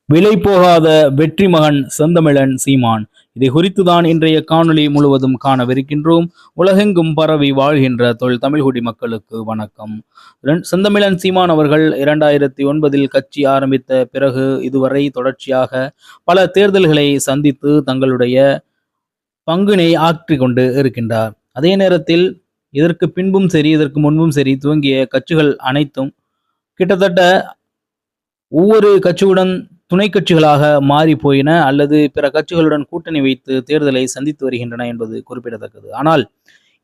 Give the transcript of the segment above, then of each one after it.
விலை போகாத வெற்றி மகன் செந்தமிழன் சீமான். இதை குறித்துதான் இன்றைய காணொளி முழுவதும் காணவிருக்கின்றோம். உலகெங்கும் பரவி வாழ்கின்ற தமிழ்குடி மக்களுக்கு வணக்கம். செந்தமிழன் சீமான் அவர்கள் 2009 கட்சி ஆரம்பித்த பிறகு இதுவரை தொடர்ச்சியாக பல தேர்தல்களை சந்தித்து தங்களுடைய பங்கினை ஆற்றிக் கொண்டு இருக்கின்றார். அதே நேரத்தில் இதற்கு பின்பும் சரி, இதற்கு முன்பும் சரி துவங்கிய கட்சிகள் அனைத்தும் கிட்டத்தட்ட ஒவ்வொரு கட்சியுடன் துணை கட்சிகளாக மாறி போயின அல்லது பிற கட்சிகளுடன் கூட்டணி வைத்து தேர்தலை சந்தித்து வருகின்றன என்பது குறிப்பிடத்தக்கது. ஆனால்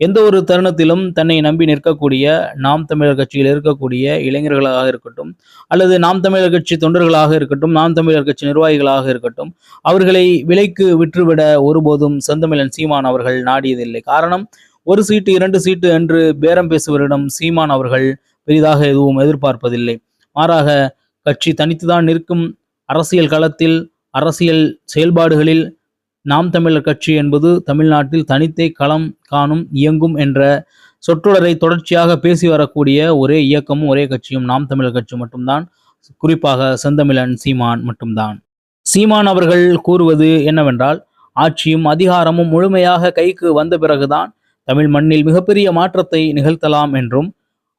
எந்த ஒரு தருணத்திலும் தன்னை நம்பி நிற்கக்கூடிய நாம் தமிழர் கட்சியில் இருக்கக்கூடிய இளைஞர்களாக இருக்கட்டும் அல்லது நாம் தமிழர் கட்சி தொண்டர்களாக இருக்கட்டும், நாம் தமிழர் கட்சி நிர்வாகிகளாக இருக்கட்டும், அவர்களை விலைக்கு விற்றுவிட ஒருபோதும் செந்தமிழன் சீமான் அவர்கள் நாடியதில்லை. காரணம், ஒரு சீட்டு 2 சீட்டு என்று பேரம் பேசுவரிடம் சீமான் அவர்கள் பெரிதாக எதுவும் எதிர்பார்ப்பதில்லை. மாறாக கட்சி தனித்துதான் நிற்கும். அரசியல் களத்தில், அரசியல் செயல்பாடுகளில் நாம் தமிழர் கட்சி என்பது தமிழ்நாட்டில் தனித்தே களம் காணும், இயங்கும் என்ற சொற்றொடரை தொடர்ச்சியாக பேசி வரக்கூடிய ஒரே இயக்கமும் ஒரே கட்சியும் நாம் தமிழர் கட்சி மட்டும்தான். குறிப்பாக செந்தமிழன் சீமான் மட்டும்தான். சீமான் அவர்கள் கூறுவது என்னவென்றால், ஆட்சியும் அதிகாரமும் முழுமையாக கைக்கு வந்த பிறகுதான் தமிழ் மண்ணில் மிகப்பெரிய மாற்றத்தை நிகழ்த்தலாம் என்றும்,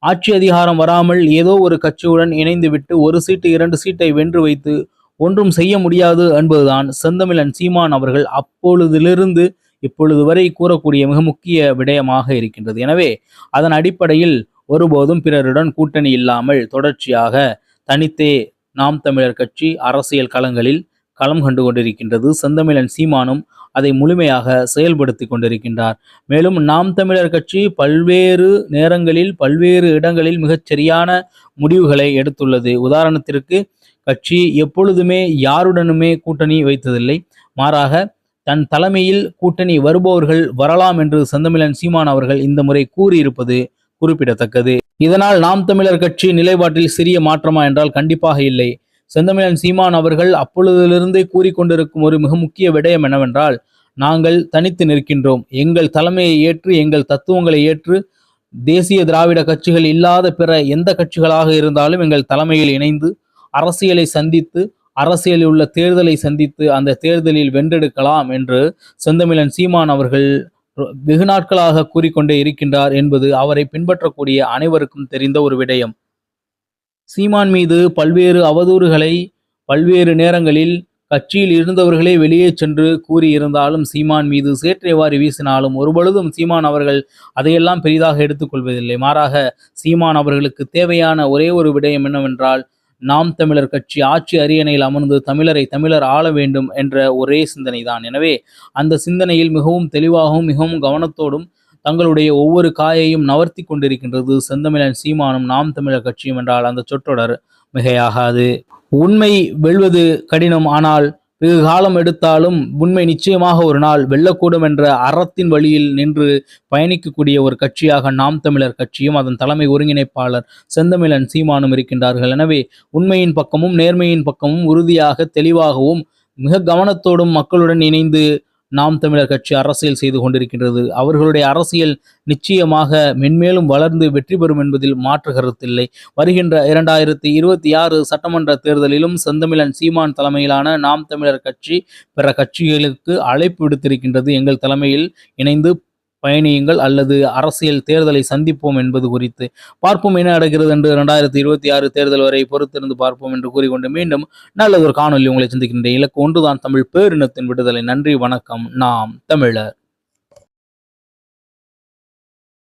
ஆட்சி அதிகாரம் வராமல் ஏதோ ஒரு கட்சியுடன் இணைந்துவிட்டு ஒரு சீட்டு 2 சீட்டை வென்று வைத்து ஒன்றும் செய்ய முடியாது என்பதுதான் செந்தமிழன் சீமான் அவர்கள் அப்பொழுதிலிருந்து இப்பொழுது வரை கூறக்கூடிய மிக முக்கிய விடயமாக இருக்கின்றது. எனவே அதன் அடிப்படையில் ஒருபோதும் பிறருடன் கூட்டணி இல்லாமல் தொடர்ச்சியாக தனித்தே நாம் தமிழர் கட்சி அரசியல் களங்களில் களம் கண்டு கொண்டிருக்கின்றது. செந்தமிழன் சீமானும் அதை முழுமையாக செயல்படுத்தி கொண்டிருக்கின்றார். மேலும் நாம் தமிழர் கட்சி பல்வேறு நேரங்களில் பல்வேறு இடங்களில் மிகச்சரியான முடிவுகளை எடுத்துள்ளது. உதாரணத்திற்கு, கட்சி எப்பொழுதுமே யாருடனுமே கூட்டணி வைத்ததில்லை. மாறாக தன் தலைமையில் கூட்டணி வருபவர்கள் வரலாம் என்று செந்தமிழன் சீமான் அவர்கள் இந்த முறை கூறியிருப்பது குறிப்பிடத்தக்கது. இதனால் நாம் தமிழர் கட்சி நிலைப்பாட்டில் சிறிய மாற்றமா என்றால் கண்டிப்பாக இல்லை. செந்தமிழன் சீமான் அவர்கள் அப்பொழுதிலிருந்தே கூறிக்கொண்டிருக்கும் ஒரு மிக முக்கிய விடயம் என்னவென்றால், நாங்கள் தனித்து நிற்கின்றோம். எங்கள் தலைமையை ஏற்று, எங்கள் தத்துவங்களை ஏற்று தேசிய திராவிட கட்சிகள் இல்லாத பிற எந்த கட்சிகளாக இருந்தாலும் எங்கள் தலைமையில் இணைந்து அரசியலை சந்தித்து, அரசியலில் உள்ள தேர்தலை சந்தித்து அந்த தேர்தலில் வென்றெடுக்கலாம் என்று செந்தமிழன் சீமான் அவர்கள் வெகு நாட்களாக கூறிக்கொண்டே இருக்கின்றார் என்பது அவரை பின்பற்றக்கூடிய அனைவருக்கும் தெரிந்த ஒரு விடயம். சீமான் மீது பல்வேறு அவதூறுகளை பல்வேறு நேரங்களில் கட்சியில் இருந்தவர்களே வெளியே சென்று கூறியிருந்தாலும், சீமான் மீது சேற்றைவாரி வீசினாலும் ஒருபொழுதும் சீமான் அவர்கள் அதையெல்லாம் பெரிதாக எடுத்துக்கொள்வதில்லை. மாறாக சீமான் அவர்களுக்கு தேவையான ஒரே ஒரு விடயம் என்னவென்றால், நாம் தமிழர் கட்சி ஆட்சி அரியணையில் அமர்ந்து தமிழர் ஆள வேண்டும் என்ற ஒரே சிந்தனை தான். எனவே அந்த சிந்தனையில் மிகவும் தெளிவாகவும் மிகவும் கவனத்தோடும் தங்களுடைய ஒவ்வொரு காயையும் நவர்த்தி கொண்டிருக்கின்றது செந்தமிழன் சீமானும் நாம் தமிழர் கட்சியும் என்றால் அந்த சொற்றொடர் மிகையாகாது. உண்மை வெல்வது கடினம், ஆனால் வெகு காலம் எடுத்தாலும் உண்மை நிச்சயமாக ஒரு நாள் வெல்லக்கூடும் என்ற அறத்தின் வழியில் நின்று பயணிக்கக்கூடிய ஒரு கட்சியாக நாம் தமிழர் கட்சியும் அதன் தலைமை ஒருங்கிணைப்பாளர் செந்தமிழன் சீமானும் இருக்கின்றார்கள். எனவே உண்மையின் பக்கமும் நேர்மையின் பக்கமும் உறுதியாக தெளிவாகவும் மிக கவனத்தோடும் மக்களுடன் இணைந்து நாம் தமிழர் கட்சி அரசியல் செய்து கொண்டிருக்கின்றது. அவர்களுடைய அரசியல் நிச்சயமாக மென்மேலும் வளர்ந்து வெற்றி பெறும் என்பதில் மாற்று கருத்தில்லை. வருகின்ற 2026 சட்டமன்ற தேர்தலிலும் செந்தமிழன் சீமான் தலைமையிலான நாம் தமிழர் கட்சி பிற கட்சிகளுக்கு அழைப்பு விடுத்திருக்கின்றது. எங்கள் தலைமையில் இணைந்து பயணியுங்கள் அல்லது அரசியல் தேர்தலை சந்திப்போம் என்பது குறித்து பார்ப்போம் என்ன நடக்கிறது என்று. 2026 தேர்தல் வரை பொறுத்திருந்து பார்ப்போம் என்று கூறிக்கொண்டு மீண்டும் நல்லது ஒரு காணொலி உங்களை சந்திக்கின்றேன். இலக்கு ஒன்றுதான், தமிழ் பேரினத்தின் விடுதலை. நன்றி, வணக்கம். நாம் தமிழர்.